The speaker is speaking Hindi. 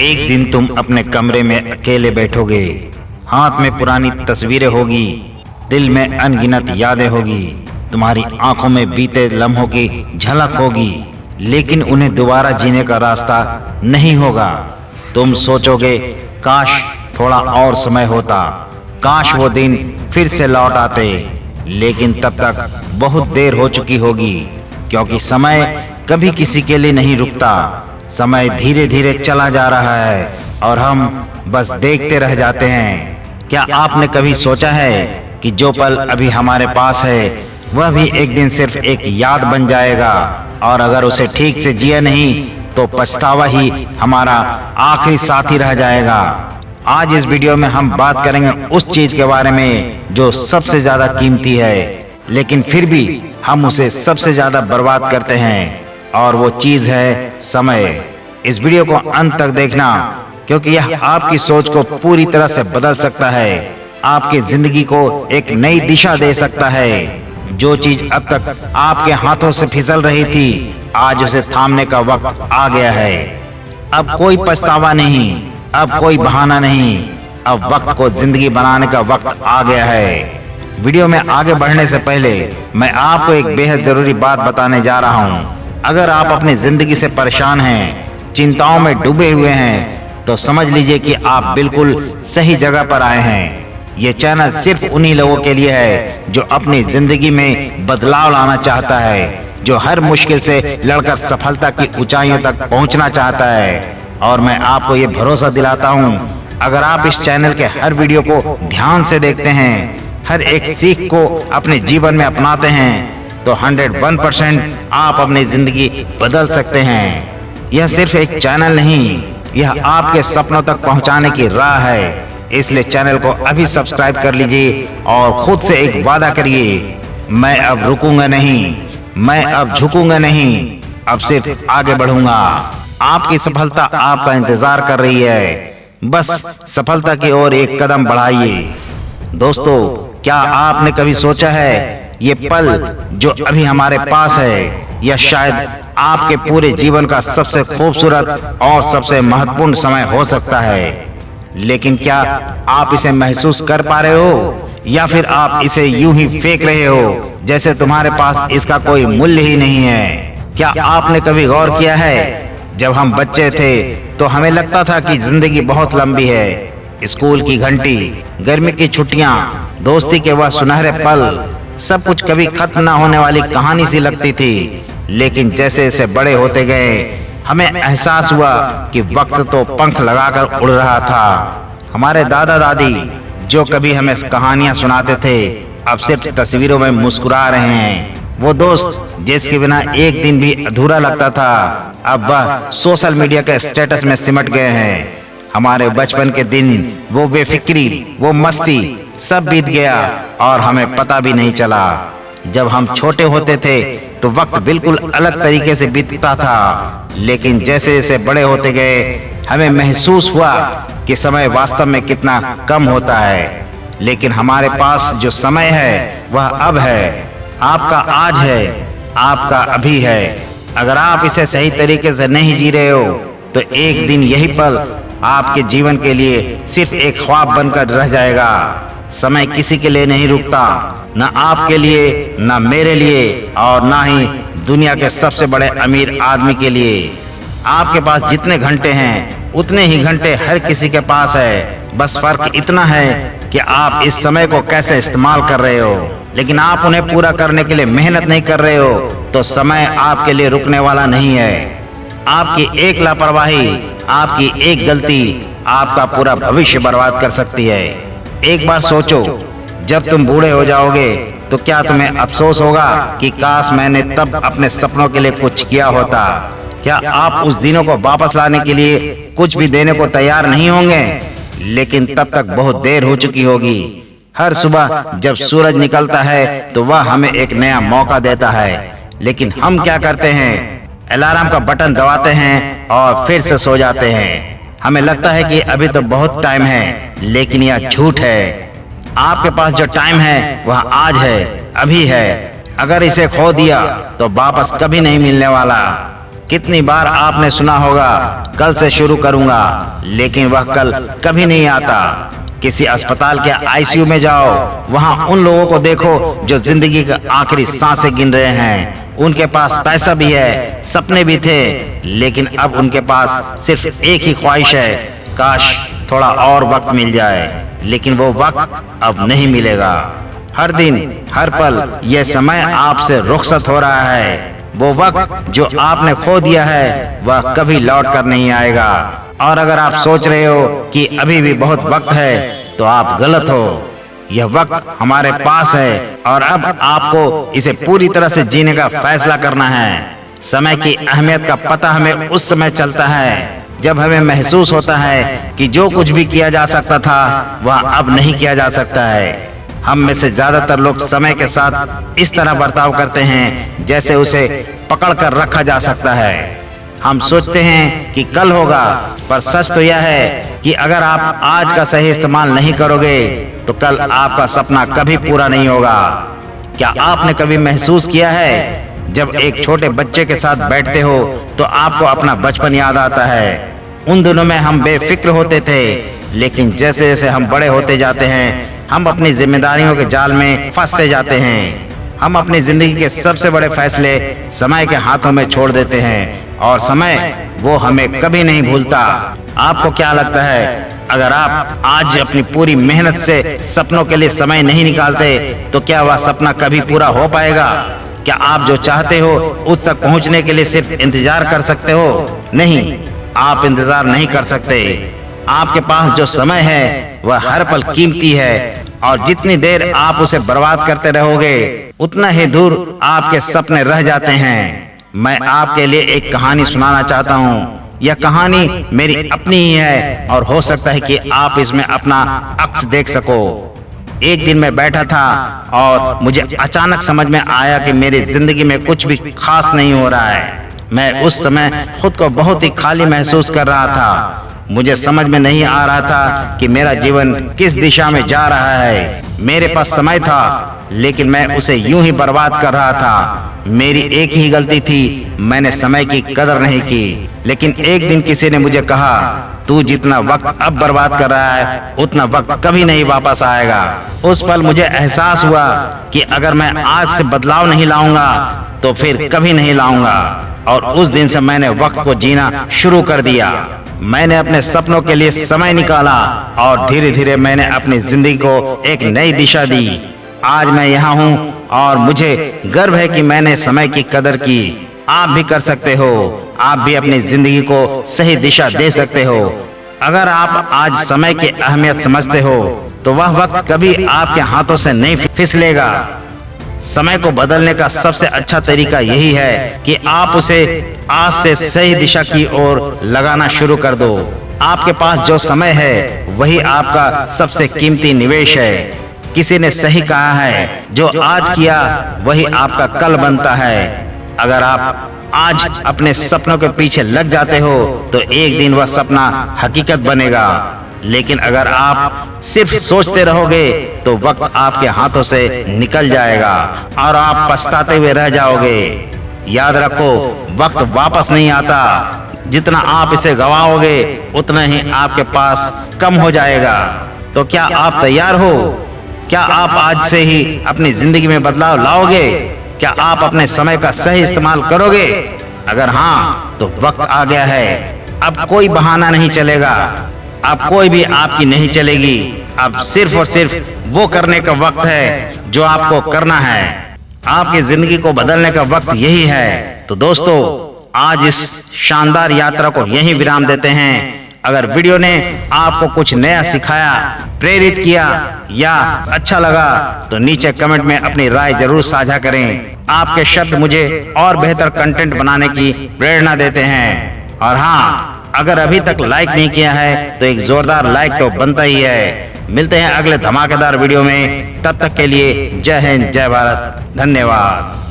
एक दिन तुम अपने कमरे में अकेले बैठोगे, हाथ में पुरानी तस्वीरें होगी, दिल में अनगिनत यादें होगी, तुम्हारी आंखों में बीते लम्हों की झलक होगी, लेकिन उन्हें दोबारा जीने का रास्ता नहीं होगा। तुम सोचोगे काश थोड़ा और समय होता, काश वो दिन फिर से लौट आते, लेकिन तब तक बहुत देर हो चुकी होगी, क्योंकि समय कभी किसी के लिए नहीं रुकता। समय धीरे धीरे चला जा रहा है और हम बस देखते रह जाते हैं। क्या आपने कभी सोचा है कि जो पल अभी हमारे पास है वह भी एक दिन सिर्फ एक याद बन जाएगा, और अगर उसे ठीक से जिया नहीं तो पछतावा ही हमारा आखिरी साथी रह जाएगा। आज इस वीडियो में हम बात करेंगे उस चीज के बारे में जो सबसे ज्यादा कीमती है, लेकिन फिर भी हम उसे सबसे ज्यादा बर्बाद करते हैं, और वो चीज है समय। इस वीडियो को अंत तक देखना, क्योंकि यह आपकी सोच को पूरी तरह से बदल सकता है, आपकी जिंदगी को एक नई दिशा दे सकता है। जो चीज अब तक आपके हाथों से फिसल रही थी, आज उसे थामने का वक्त आ गया है। अब कोई पछतावा नहीं, अब कोई बहाना नहीं, अब वक्त को जिंदगी बनाने का वक्त आ गया है। वीडियो में आगे बढ़ने से पहले मैं आपको एक बेहद जरूरी बात बताने जा रहा हूँ। अगर आप अपनी जिंदगी से परेशान हैं, चिंताओं में डूबे हुए हैं, तो समझ लीजिए कि आप बिल्कुल सही जगह पर आए हैं। ये चैनल सिर्फ उन्हीं लोगों के लिए है जो अपनी जिंदगी में बदलाव लाना चाहता है, जो हर मुश्किल से लड़कर सफलता की ऊंचाइयों तक पहुंचना चाहता है। और मैं आपको ये भरोसा दिलाता हूँ, अगर आप इस चैनल के हर वीडियो को ध्यान से देखते हैं, हर एक सीख को अपने जीवन में अपनाते हैं, तो 101% आप अपनी जिंदगी बदल सकते हैं। यह सिर्फ एक चैनल नहीं, यह आपके सपनों तक पहुंचाने की राह है। इसलिए चैनल को अभी सब्सक्राइब कर लीजिए और खुद से एक वादा करिए, मैं अब रुकूंगा नहीं, मैं अब झुकूंगा नहीं, अब सिर्फ आगे बढ़ूंगा। आपकी सफलता आपका इंतजार कर रही है, बस सफलता की ओर एक कदम बढ़ाइए। दोस्तों, क्या आपने कभी सोचा है ये पल जो अभी हमारे पास है, यह शायद आपके पूरे जीवन का सबसे खूबसूरत और सबसे महत्वपूर्ण समय हो सकता है, लेकिन क्या आप इसे महसूस कर पा रहे हो, या फिर आप इसे यूं ही फेंक रहे हो जैसे तुम्हारे पास इसका कोई मूल्य ही नहीं है? क्या आपने कभी गौर किया है, जब हम बच्चे थे तो हमें लगता था कि जिंदगी बहुत लंबी है। स्कूल की घंटी, गर्मी की छुट्टियां, दोस्ती के वह सुनहरे पल, सब कुछ कभी खत्म न होने वाली कहानी सी लगती थी। लेकिन जैसे जैसे बड़े होते गए, हमें एहसास हुआ कि वक्त तो पंख लगाकर उड़ रहा था। हमारे दादा दादी जो कभी हमें कहानियां सुनाते थे, अब सिर्फ तस्वीरों में मुस्कुरा रहे हैं। वो दोस्त जिसके बिना एक दिन भी अधूरा लगता था, अब वह सोशल मीडिया के स्टेटस में सिमट गए हैं। हमारे बचपन के दिन, वो बेफिक्री, वो मस्ती, सब बीत गया और हमें पता भी नहीं चला। जब हम छोटे होते थे तो वक्त बिल्कुल अलग तरीके से बीतता था, लेकिन जैसे जैसे बड़े होते गए हमें महसूस हुआ कि समय वास्तव में कितना कम होता है। लेकिन हमारे पास जो समय है वह अब है, आपका आज है, आपका अभी है। अगर आप इसे सही तरीके से नहीं जी रहे हो तो एक दिन यही पल आपके जीवन के लिए सिर्फ एक ख्वाब बनकर रह जाएगा। समय किसी के लिए नहीं रुकता, न आपके लिए, न मेरे लिए, और न ही दुनिया के सबसे बड़े अमीर आदमी के लिए। आपके पास जितने घंटे हैं उतने ही घंटे हर किसी के पास है, बस फर्क इतना है कि आप इस समय को कैसे इस्तेमाल कर रहे हो। लेकिन आप उन्हें पूरा करने के लिए मेहनत नहीं कर रहे हो तो समय आपके लिए रुकने वाला नहीं है। आपकी एक लापरवाही, आपकी एक गलती आपका पूरा भविष्य बर्बाद कर सकती है। एक बार सोचो, जब तुम बूढ़े हो जाओगे तो क्या तुम्हें अफसोस होगा कि काश मैंने तब अपने सपनों के लिए कुछ किया होता? क्या आप उस दिनों को वापस लाने के लिए कुछ भी देने को तैयार नहीं होंगे? लेकिन तब तक बहुत देर हो चुकी होगी। हर सुबह जब सूरज निकलता है तो वह हमें एक नया मौका देता है, लेकिन हम क्या करते हैं? अलार्म का बटन दबाते हैं और फिर से सो जाते हैं। हमें लगता है कि अभी तो बहुत टाइम है, लेकिन यह झूठ है। आपके पास जो टाइम है वह आज है, अभी है। अगर इसे खो दिया तो वापस कभी नहीं मिलने वाला। कितनी बार आपने सुना होगा कल से शुरू करूंगा, लेकिन वह कल कभी नहीं आता। किसी अस्पताल के आईसीयू में जाओ, वहां उन लोगों को देखो जो जिंदगी की आखिरी सांसें गिन रहे हैं। उनके पास पैसा भी है, सपने भी थे, लेकिन अब उनके पास सिर्फ एक ही ख्वाहिश है, काश थोड़ा और वक्त मिल जाए। लेकिन वो वक्त अब नहीं मिलेगा। हर दिन हर पल यह समय आपसे रुखसत हो रहा है। वो वक्त जो आपने खो दिया है वह कभी लौट कर नहीं आएगा। और अगर आप सोच रहे हो कि अभी भी बहुत वक्त है तो आप गलत हो। यह वक्त हमारे पास है और अब आपको इसे पूरी तरह से जीने का फैसला करना है। समय की अहमियत का पता हमें उस समय चलता है जब हमें महसूस होता है कि जो कुछ भी किया जा सकता था वह अब नहीं किया जा सकता है। हम में से ज्यादातर लोग समय के साथ इस तरह बर्ताव करते हैं जैसे उसे पकड़ कर रखा जा सकता है। हम सोचते हैं कि कल होगा, पर सच तो यह है कि अगर आप आज का सही इस्तेमाल नहीं करोगे तो कल आपका सपना कभी पूरा नहीं होगा। क्या आपने कभी महसूस किया है जब एक छोटे बच्चे के साथ बैठते हो तो आपको अपना बचपन याद आता है? उन दिनों में हम बेफिक्र होते थे, लेकिन जैसे जैसे हम बड़े होते जाते हैं हम अपनी जिम्मेदारियों के जाल में फंसते जाते हैं। हम अपनी जिंदगी के सबसे बड़े फैसले समय के हाथों में छोड़ देते हैं और समय वो हमें कभी नहीं भूलता। आपको क्या लगता है, अगर आप आज अपनी पूरी मेहनत से सपनों के लिए समय नहीं निकालते तो क्या वह सपना कभी पूरा हो पाएगा? क्या आप जो चाहते हो उस तक पहुंचने के लिए सिर्फ इंतजार कर सकते हो? नहीं, आप इंतजार नहीं कर सकते। आपके पास जो समय है वह हर पल कीमती है और जितनी देर आप उसे बर्बाद करते रहोगे उतना ही दूर आपके सपने रह जाते हैं। मैं आपके लिए एक कहानी सुनाना चाहता हूँ। यह कहानी मेरी अपनी ही है और हो सकता है कि आप इसमें अपना अक्स देख सको। एक दिन मैं बैठा था और मुझे अचानक समझ में आया कि मेरी जिंदगी में कुछ भी खास नहीं हो रहा है। मैं उस समय खुद को बहुत ही खाली महसूस कर रहा था। मुझे समझ में नहीं आ रहा था कि मेरा जीवन किस दिशा में जा रहा है। मेरे पास समय था, लेकिन मैं उसे यूं ही बर्बाद कर रहा था। मेरी एक ही गलती थी, मैंने समय की कदर नहीं की। लेकिन एक दिन किसी ने मुझे कहा, तू जितना वक्त अब बर्बाद कर रहा है उतना वक्त कभी नहीं वापस आएगा। उस पल मुझे एहसास हुआ कि अगर मैं आज से बदलाव नहीं लाऊंगा तो फिर कभी नहीं लाऊंगा। और उस दिन से मैंने वक्त को जीना शुरू कर दिया। मैंने अपने सपनों के लिए समय निकाला और धीरे धीरे मैंने अपनी जिंदगी को एक नई दिशा दी। आज मैं यहाँ हूँ और मुझे गर्व है कि मैंने समय की कदर की। आप भी कर सकते हो। आप भी अपनी जिंदगी को सही दिशा दे सकते हो। अगर आप आज समय की अहमियत समझते हो तो वह वक्त कभी आपके हाथों से नहीं फिसलेगा। समय को बदलने का सबसे अच्छा तरीका यही है कि आप उसे आज से सही दिशा की ओर लगाना शुरू कर दो। आपके पास जो समय है वही आपका सबसे कीमती निवेश है। किसी ने सही कहा है, जो आज किया वही आपका कल बनता है। अगर आप आज अपने सपनों के पीछे लग जाते हो तो एक दिन वह सपना हकीकत बनेगा। लेकिन अगर आप सिर्फ सोचते रहोगे तो वक्त आपके हाथों से निकल जाएगा और आप पछताते हुए रह जाओगे। याद रखो, वक्त वापस नहीं आता। जितना आप इसे गवाओगे उतना ही आपके पास कम हो जाएगा। तो क्या आप तैयार हो? क्या आप आज से ही अपनी जिंदगी में बदलाव लाओगे? क्या आप अपने समय का सही इस्तेमाल करोगे? अगर हाँ तो वक्त आ गया है। अब कोई बहाना नहीं चलेगा। अब कोई भी आपकी नहीं चलेगी। अब सिर्फ और सिर्फ वो करने का वक्त है जो आपको करना है। आपकी जिंदगी को बदलने का वक्त यही है। तो दोस्तों, आज इस शानदार यात्रा को यहीं विराम देते हैं। अगर वीडियो ने आपको कुछ नया सिखाया, प्रेरित किया या अच्छा लगा तो नीचे कमेंट में अपनी राय जरूर साझा करें। आपके शब्द मुझे और बेहतर कंटेंट बनाने की प्रेरणा देते हैं। और हाँ, अगर अभी तक लाइक नहीं किया है तो एक जोरदार लाइक तो बनता ही है। मिलते हैं अगले धमाकेदार वीडियो में। तब तक के लिए जय हिंद, जय भारत, धन्यवाद।